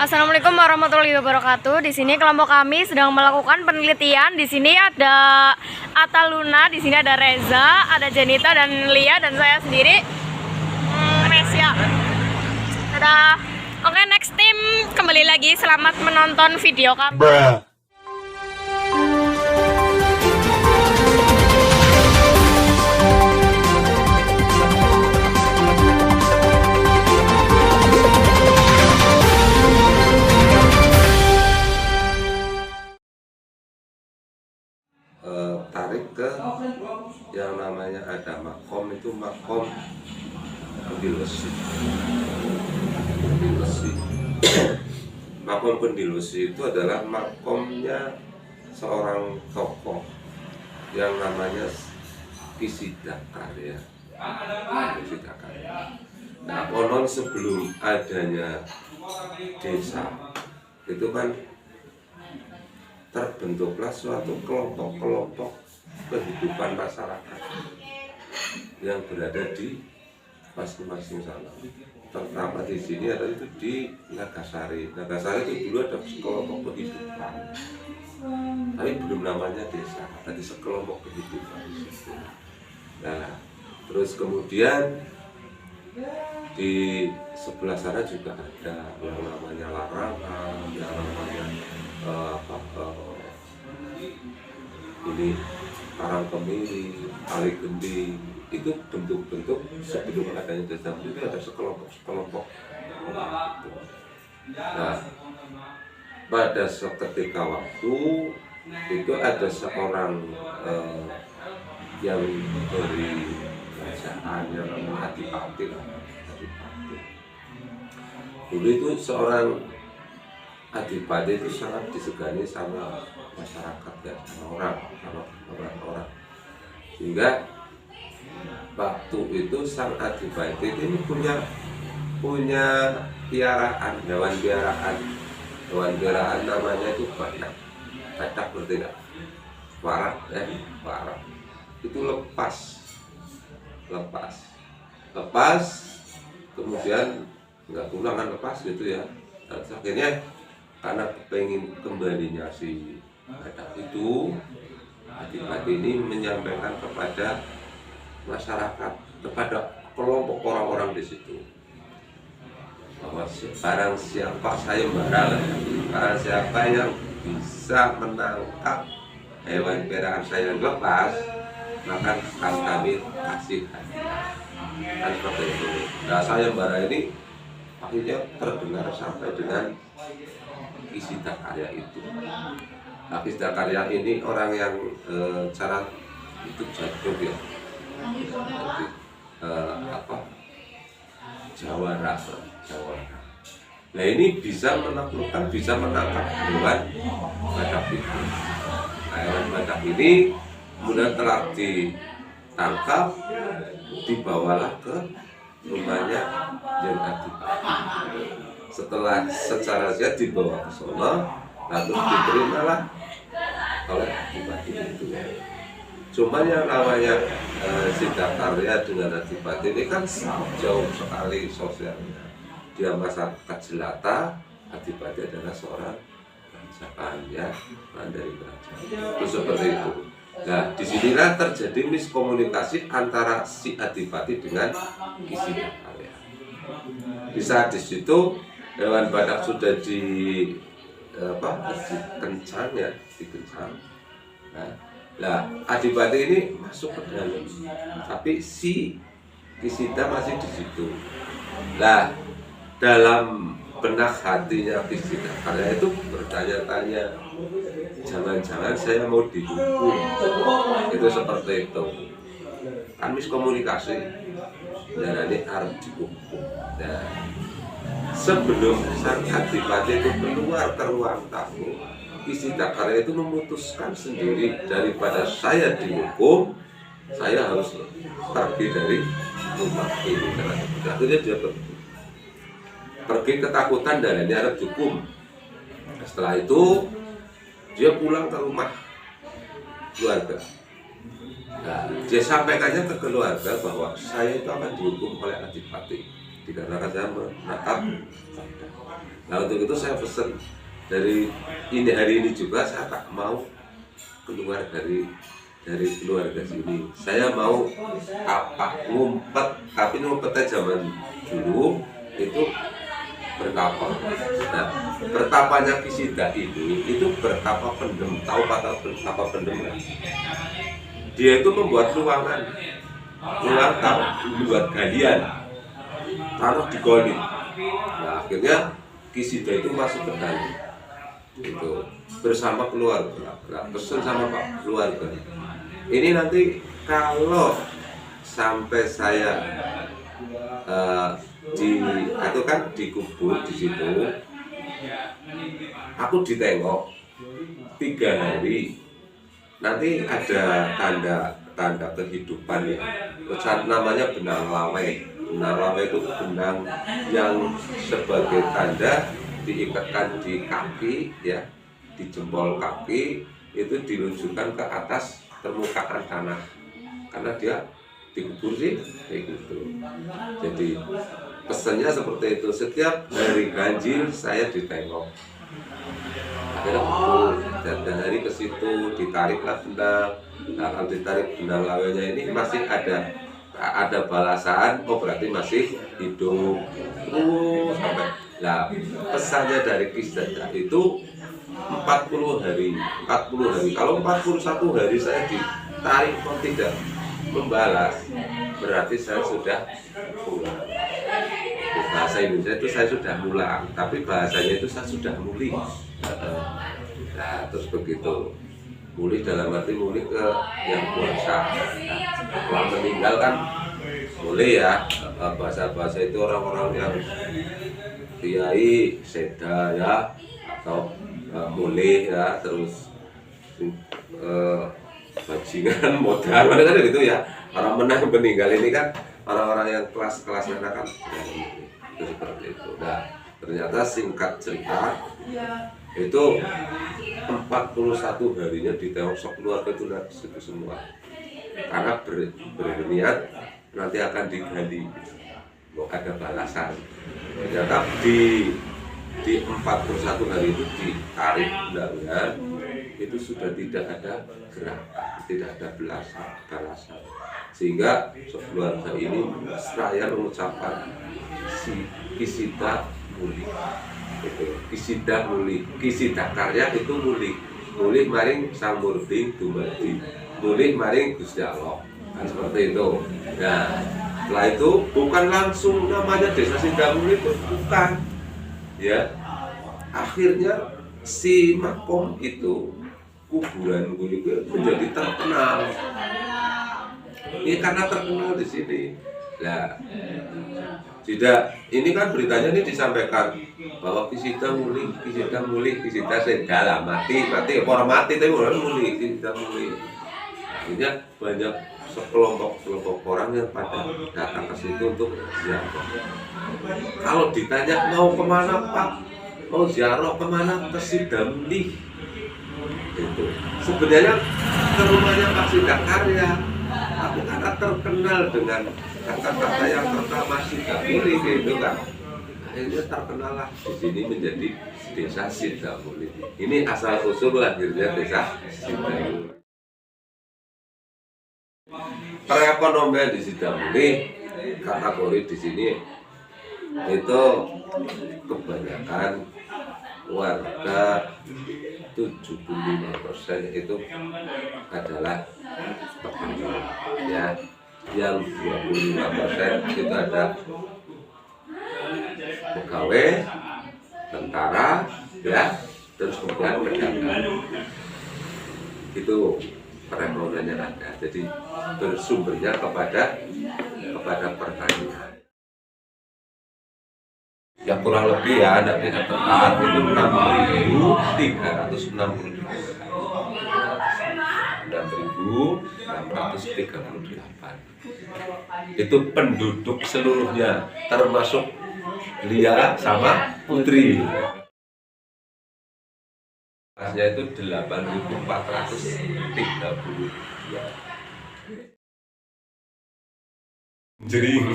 Assalamualaikum warahmatullahi wabarakatuh. Di sini kelompok kami sedang melakukan penelitian. Di sini ada Ataluna, di sini ada Reza, ada Janita dan Lia, dan saya sendiri Mesia. Dadah. Oke, next team kembali lagi. Selamat menonton video kami. Tarik ke yang namanya ada makom, itu makom pendilusi. Makom pendilusi itu adalah makomnya seorang tokoh yang namanya Kisidakarya. Nah, konon sebelum adanya desa itu kan terbentuklah suatu kelompok-kelompok kehidupan masyarakat yang berada di masing-masing sana. Terutama di sini ada itu di Nagasari. Nagasari itu dulu ada sekelompok kehidupan, tapi belum namanya desa, tadi sekelompok kehidupan di situ. Nah, terus kemudian di sebelah sana juga ada yang namanya larangan, yang namanya ini karang kemiri, kali gending. Itu bentuk-bentuk sebelum adanya desa itu ada sekelompok. Nah, pada seketika waktu itu ada seorang yang dari kerajaan yang namanya Adipati. Dulu itu seorang Adipati itu sangat disegani sama masyarakat, ya, sama orang. Sehingga waktu itu sang Adipati ini punya piaraan, hewan piaraan namanya itu badak. Badak berarti enggak? Warak. Itu lepas, kemudian nggak pulang kan, lepas gitu ya. Dan akhirnya karena pengen kembalinya si badak itu, Adipati ini menyampaikan kepada masyarakat, kepada kelompok orang-orang di situ, bahwa barang siapa barang siapa yang bisa menangkap hewan peliharaan saya yang lepas, maka akan kami kasih hadiah. Dan seperti itu. Nah, sayembara ini akhirnya terdengar sampai dengan Kisidakarya itu. Nah, Kisidakarya ini orang yang cara itu jatuh ya, Jawara. Nah, ini bisa menaklukkan, bisa menangkap hewan badak itu. Nah, hewan badak ini kemudian telah ditangkap, dibawalah ke rumahnya Jen Adipati. Setelah secara sehat dibawa ke sana, lalu diterimalah oleh Adipati itu. Cuma yang namanya Kisidakarya dengan Adipati ini kan jauh sekali sosialnya. Dia masyarakat jelata, Adipati adalah seorang kerajaan, ya, dari kerajaan. Itu seperti itu. Nah, disinilah terjadi miskomunikasi antara si Adipati dengan Kisidakarya. Di saat di situ hewan badak sudah dikencang. Nah, Adipati ini masuk ke dalam, tapi si Kisida masih di situ. Nah, dalam benak hatinya Kisidakarya itu bertanya-tanya, jangan-jangan saya mau dihukum. Itu seperti itu. Kan miskomunikasi. Dan ini harus dihukum. Nah, sebelum sang Adipati itu keluar ke ruang tamu, Kisidakarya itu memutuskan sendiri, daripada saya dihukum, saya harus pergi dari rumah ini. Akhirnya dia pergi ketakutan dan ini harus dihukum. Setelah itu dia pulang ke rumah keluarga. Nah, dia sampaikannya ke keluarga bahwa saya itu akan dihukum oleh Adipati dikarenakan saya menangkap badak. Nah untuk itu saya pesan dari ini hari ini juga saya tak mau keluar dari keluarga sini. Saya mau apa ngumpet, tapi ngumpetnya zaman dulu itu bertapa. Nah, bertapanya Kisida ini itu bertapa pendem. Tahu kata bertapa pendem kan? Dia itu membuat ruangan, membuat galian, tanah digoli. Nah, akhirnya Kisida itu masuk ke dalam itu bersama keluarga. Nah, pesan sama Pak keluarga. Ini nanti kalau sampai saya itu kan dikubur di situ, aku ditengok 3 hari, nanti ada tanda kehidupan ya, namanya benang lawe. Benang lawe itu benang yang sebagai tanda diikatkan di kaki ya, di jempol kaki itu diluncurkan ke atas permukaan tanah, karena dia dikubur sih kayak gitu. Jadi pesannya seperti itu, setiap hari ganjil saya ditengok. Akhirnya kubur dan hari ke situ ditariklah benang. Nah, kalau ditarik benang lawenya ini masih ada balasan, oh berarti masih hidup. Sampai nah pesannya dari Kisida itu 40 hari. Kalau 41 hari saya ditarik kok tidak membalas, berarti saya sudah pulang. Bahasa Indonesia itu saya sudah pulang, tapi bahasanya itu saya sudah mulih. Nah, terus begitu. Mulih dalam arti mulih ke yang puasa. Nah, setelah meninggal kan boleh ya, bahasa-bahasa itu orang-orang yang kiai, seda ya, atau mulih ya, terus bajingan modal kan gitu ya. Orang menang meninggal ini kan orang-orang yang kelas-kelasnya kan itu seperti itu. Nah, ternyata singkat cerita itu 41 harinya ditengok keluarga itu semua, karena berniat nanti akan digali, mau ada balasan. Ternyata di 41 hari itu ditarik benangnya, itu sudah tidak ada gerakan, tidak ada balasan, sehingga keluarga ini seraya mengucapkan si Kisida mulih. Kisida mulih, Kisida karya itu mulih maring Sang Murding dumadi, mulih maring Gusti Allah, kan seperti itu. Nah, setelah itu bukan langsung namanya Desa Sidamulih itu bukan ya, akhirnya si makom itu, kuburan itu menjadi terkenal. Ini karena terkenal di sini. Nah, tidak, ini kan beritanya ini disampaikan bahwa Kisida mulih, Kisida sedala mati, orang mati tapi orang mulih, Kisida mulih. Akhirnya banyak sekelompok orang yang pada datang ke situ untuk ziarah. Kalau ditanya mau kemana Pak, mau ziarah kemana, ke Sidamulih. Itu sebenarnya ke rumahnya Pak Sidakarya, tapi karena terkenal dengan kata-kata yang pertama Sidamulih gitu kan, akhirnya terkenal lah di sini menjadi Desa Sidamulih. Ini asal usul lahirnya Desa Sidamulih. Perekonomian di Sidamulih, kategori di sini itu kebanyakan warga 75% itu adalah petani ya, yang 25% itu ada pegawai, tentara ya, terus kemudian pedagang. Itu perekonomiannya ada, jadi bersumbernya kepada pertanian. Ya kurang lebih ya, tidak bisa tepat, itu 6.338. Itu penduduk seluruhnya, termasuk Lia sama Putri. Pasnya itu 8.430. Jering.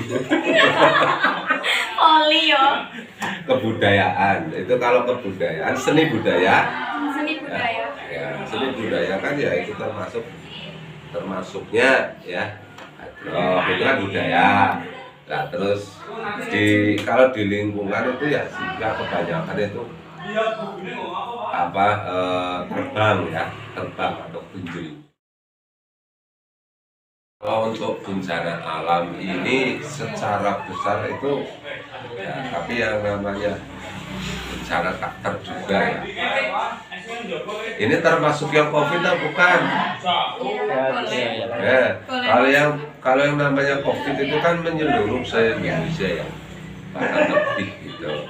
Oli yo. Kebudayaan itu kalau kebudayaan seni budaya. Seni budaya. Ya, seni budaya kan ya itu termasuknya ya. Itu kan budaya. Nah terus kalau di lingkungan itu ya kebanyakan itu terbang ya, terbang atau kunjung. Kalau untuk bencana alam ini secara besar itu ya, tapi yang namanya bencana tak terduga ya. Ini termasuk yang COVID atau bukan? Ya, kalau yang namanya COVID itu kan menyeluruh se Indonesia ya, bahkan lebih gitu.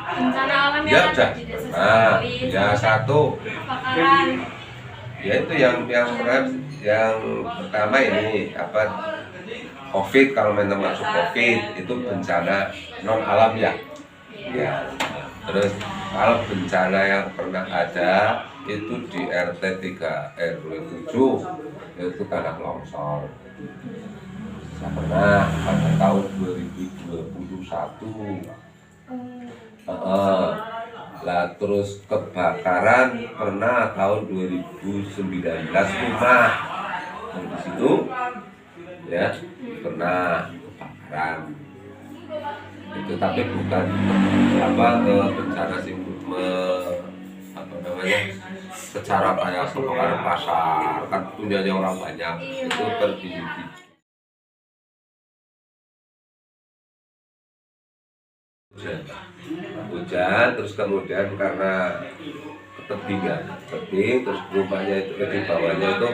Bencana alam Ya yang udah. ada di desa Nah, Sukoli, ya satu. kebakaran. Ya itu yang pertama ini apa COVID, kalau memang masuk COVID itu bencana non alam ya. Ya. Terus kalau bencana yang pernah ada itu di RT 3 RW 7 itu tanah longsor. Saya pernah pada tahun 2021. Lah terus kebakaran pernah tahun 2019 rumah. Dan di situ ya pernah kebakaran. Itu tapi bukan bencana secara kayak kebakaran pasar kan punyanya orang banyak itu terjadi. Hujan terus kemudian karena tebing terus rumahnya itu di bawahnya itu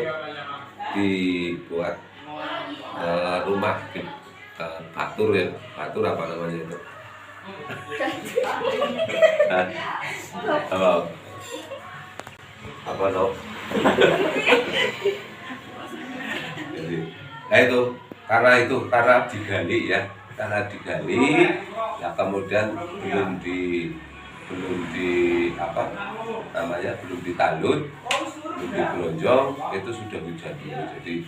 dibuat rumah batur ya, batur apa namanya itu? Apa no? Jadi, karena digali ya, ya kemudian belum ditalut, belum digelonjong, itu sudah hujan dulu. Jadi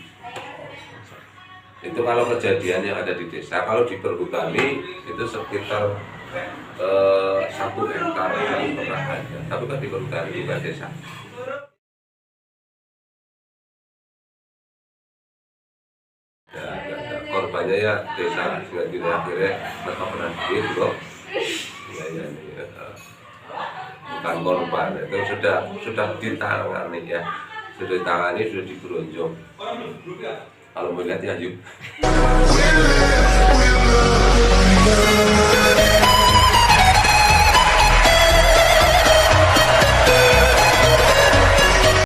itu kalau kejadian yang ada di desa, kalau di perhutani itu sekitar 1 hektar yang pernah ada, tapi kan di perhutani bukan desa. Korbannya ya desa sehingga akhirnya mereka pernah gitu. Bukan korban, itu sudah ditangani ya, sudah digelonjong. Kalau mau lihatnya yuk.